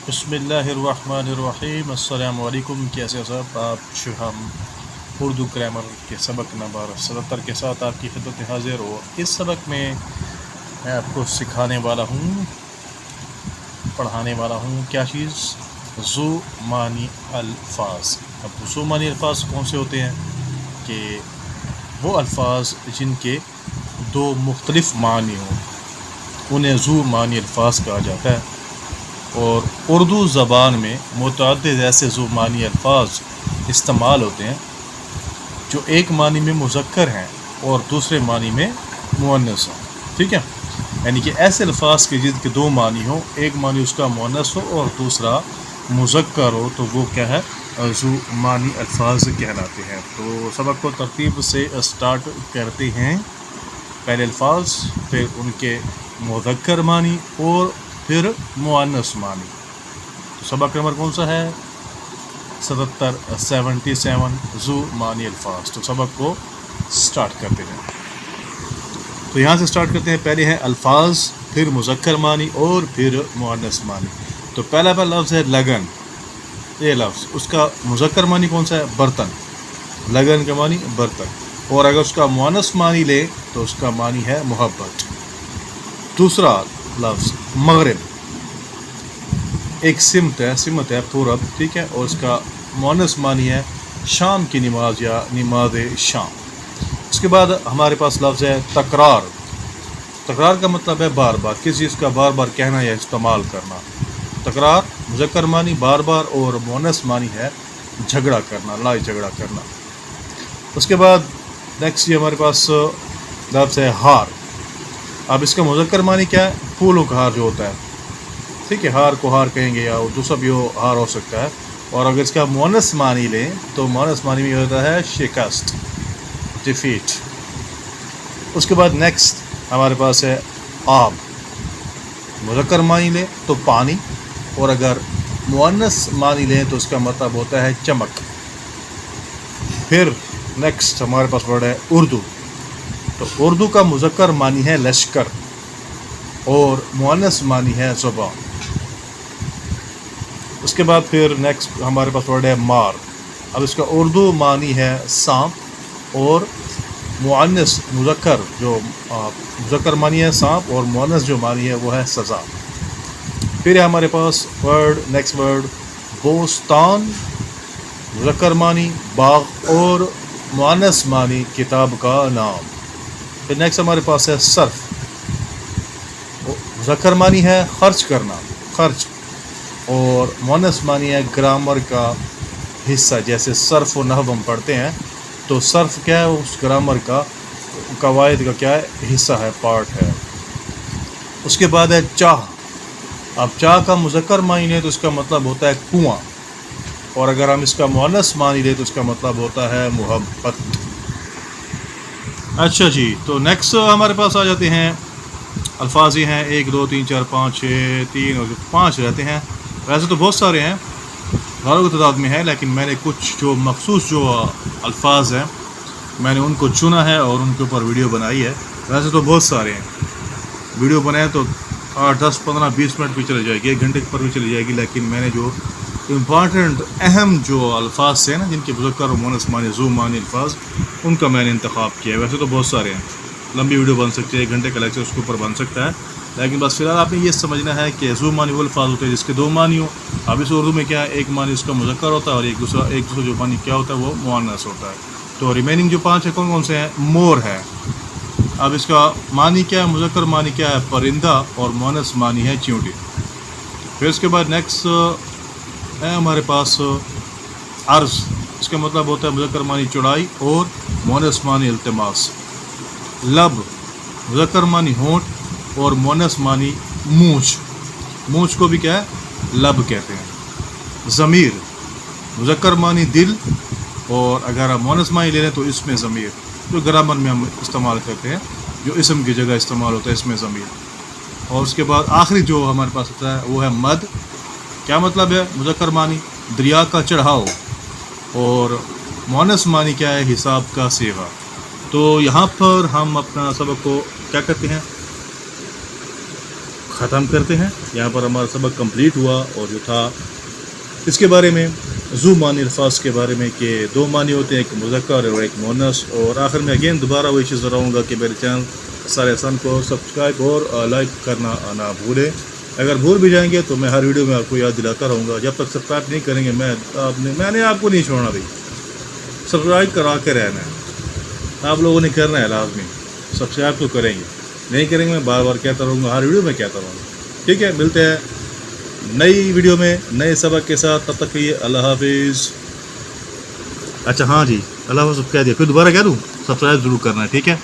بسم اللہ الرحمن الرحیم۔ السلام علیکم، کیسے صاحب آپ؟ ہم اردو گرامر کے سبق نمبر 77 کے ساتھ آپ کی خدمت میں حاضر ہو۔ اس سبق میں آپ کو سکھانے والا ہوں، پڑھانے والا ہوں کیا چیز؟ ذو معنی الفاظ۔ اب ذو معنی الفاظ کون سے ہوتے ہیں؟ کہ وہ الفاظ جن کے دو مختلف معنی ہوں انہیں ذو معنی الفاظ کہا جاتا ہے، اور اردو زبان میں متعدد ایسے ذو معنی الفاظ استعمال ہوتے ہیں جو ایک معنی میں مذکر ہیں اور دوسرے معنی میں مؤنث ہیں، ٹھیک ہے؟ یعنی کہ ایسے الفاظ کے جن کے دو معنی ہوں، ایک معنی اس کا مؤنث ہو اور دوسرا مذکر ہو، تو وہ کیا ہے؟ ذو معنی الفاظ کہلاتے ہیں۔ تو سبق کو ترتیب سے اسٹارٹ کرتے ہیں۔ پہلے الفاظ، پھر ان کے مذکر معنی اور پھر مؤنث معنی۔ تو سبق نمبر کون سا ہے؟ 77 ذو معنی الفاظ۔ تو سبق کو سٹارٹ کرتے ہیں۔ تو یہاں سے سٹارٹ کرتے ہیں۔ پہلے ہیں الفاظ، پھر مذکر معنی اور پھر مؤنث معنی۔ تو پہلا لفظ ہے لگن۔ یہ لفظ، اس کا مذکر معنی کون سا ہے؟ برتن۔ لگن کا معنی برتن، اور اگر اس کا مؤنث معنی لے تو اس کا معنی ہے محبت۔ دوسرا لفظ مغرب، ایک سمت ہے پورب، ٹھیک ہے، اور اس کا مؤنث معنی ہے شام کی نماز یا نماز شام۔ اس کے بعد ہمارے پاس لفظ ہے تکرار۔ تکرار کا مطلب ہے بار بار، کسی چیز کا بار بار کہنا یا استعمال کرنا۔ تکرار مذکر معنی بار بار، اور مؤنث معنی ہے جھگڑا کرنا، لڑائی جھگڑا کرنا۔ اس کے بعد نیکسٹ یہ ہمارے پاس لفظ ہے ہار۔ اب اس کا مذکر معنی کیا ہے؟ پھولوں کا ہار جو ہوتا ہے، ٹھیک ہے، ہار کو ہار کہیں گے، یا دوسرا بھی ہار ہو سکتا ہے۔ اور اگر اس کا مؤنث معنی لیں تو مؤنث معنی میں ہوتا ہے شکست، ڈیفیٹ۔ اس کے بعد نیکسٹ ہمارے پاس ہے آب۔ مذکر معنی لیں تو پانی، اور اگر مؤنث معنی لیں تو اس کا مطلب ہوتا ہے چمک۔ پھر نیکسٹ ہمارے پاس ورڈ ہے اردو۔ تو اردو کا مذکر معنی ہے لشکر، اور مؤنث معنی ہے زبان۔ اس کے بعد پھر نیکسٹ ہمارے پاس ورڈ ہے مار۔ اب اس کا اردو معنی ہے سانپ، اور مؤنث مذکر جو مذکر معنی ہے سانپ، اور مؤنث جو معنی ہے وہ ہے سزا۔ پھر ہے ہمارے پاس نیکسٹ ورڈ بوستان۔ مذکر معنی باغ، اور مؤنث معنی کتاب کا نام۔ پھر نیکسٹ ہمارے پاس ہے صرف۔ مذکر معنی ہے خرچ کرنا، خرچ، اور مؤنث معنی ہے گرامر کا حصہ۔ جیسے صرف و نحو ہم پڑھتے ہیں، تو صرف کیا ہے؟ اس گرامر کا قواعد کا کیا ہے؟ حصہ ہے، پارٹ ہے۔ اس کے بعد ہے چاہ۔ اب چاہ کا مذکر معنی لیں تو اس کا مطلب ہوتا ہے کنواں، اور اگر ہم اس کا مؤنث معنی لیں تو اس کا مطلب ہوتا ہے محبت۔ اچھا جی، تو نیکسٹ ہمارے پاس آ جاتے ہیں الفاظ۔ یہ ہیں 1 2 3 4 5 6 3 اور 5 رہتے ہیں۔ ویسے تو بہت سارے ہیں، ہزاروں کی تعداد میں ہے، لیکن میں نے کچھ جو مخصوص جو الفاظ ہیں میں نے ان کو چنا ہے اور ان کے اوپر ویڈیو بنائی ہے۔ ویسے تو بہت سارے ہیں، ویڈیو بنائے تو 8 10 15 20 منٹ بھی چلی جائے گی، 1 گھنٹے پر بھی چلی جائے گی، لیکن میں نے جو امپارٹنٹ اہم جو الفاظ سے نا، جن کے مذکر و مؤنث معنی ذو معنی الفاظ، ان کا میں نے انتخاب کیا ہے۔ ویسے تو بہت سارے ہیں، لمبی ویڈیو بن سکتی ہے، 1 گھنٹے کا لیکچر اس کے اوپر بن سکتا ہے، لیکن بس فی الحال آپ نے یہ سمجھنا ہے کہ ذو معنی وہ الفاظ ہوتے ہیں جس کے دو معنی ہوں۔ اب اس اردو میں کیا ہے؟ ایک معنی اس کا مذکر ہوتا ہے، اور ایک دوسرا جو معنی کیا ہوتا ہے وہ مؤنث ہوتا ہے۔ تو ریمیننگ جو 5 ہیں کون سے ہیں؟ مور ہے۔ اب اس کا معنی کیا ہے؟ مذکر معنی کیا ہے؟ پرندہ، اور مؤنث معنی ہے چیونٹی۔ پھر اس کے بعد نیکسٹ ہے ہمارے پاس عرض۔ اس کا مطلب ہوتا ہے مذکر معنی چوڑائی، اور مؤنث معنی التماس۔ لب، مذکر معنی ہونٹ، اور مؤنث معنی مونچھ۔ مونچھ کو بھی کیا ہے؟ لب کہتے ہیں۔ ضمیر، مذکر معنی دل، اور اگر ہم مؤنث معنی لے لیں تو اس میں ضمیر، جو گرامر میں ہم استعمال کرتے ہیں، جو اسم کی جگہ استعمال ہوتا ہے، اس میں ضمیر۔ اور اس کے بعد آخری جو ہمارے پاس ہوتا ہے وہ ہے مد۔ کیا مطلب ہے؟ مذکر معنی دریا کا چڑھاؤ، اور مؤنث معنی کیا ہے؟ حساب کا سیوا۔ تو یہاں پر ہم اپنا سبق کو کیا کرتے ہیں؟ ختم کرتے ہیں. یہاں پر ہمارا سبق کمپلیٹ ہوا اور جو تھا اس کے بارے میں ذو معنی الفاظ کے بارے میں کہ 2 معنی ہوتے ہیں, ایک مذکر اور ایک مؤنث. اور آخر میں اگین دوبارہ وہی چیز دہراؤں گا کہ میرے چینل سارے احسان کو سبسکرائب اور لائک کرنا نہ بھولیں. اگر بھول بھی جائیں گے تو میں ہر ویڈیو میں آپ کو یاد دلاتا رہوں گا. جب تک سبسکرائب نہیں کریں گے میں نے آپ کو نہیں چھوڑنا بھائی. سبسکرائب کرا کے رہنا ہے, آپ لوگوں نے کرنا ہے لازمی. سبسکرائب تو کریں گے, نہیں کریں گے میں بار بار کہتا رہوں گا, ہر ویڈیو میں کہتا رہوں گا. ٹھیک ہے, ملتے ہیں نئی ویڈیو میں نئے سبق کے ساتھ. تب تک کے لیے اللہ حافظ. اچھا ہاں جی, اللہ حافظ کہہ دیا, پھر دوبارہ کہہ دوں, سبسکرائب ضرور کرنا ہے. ٹھیک ہے.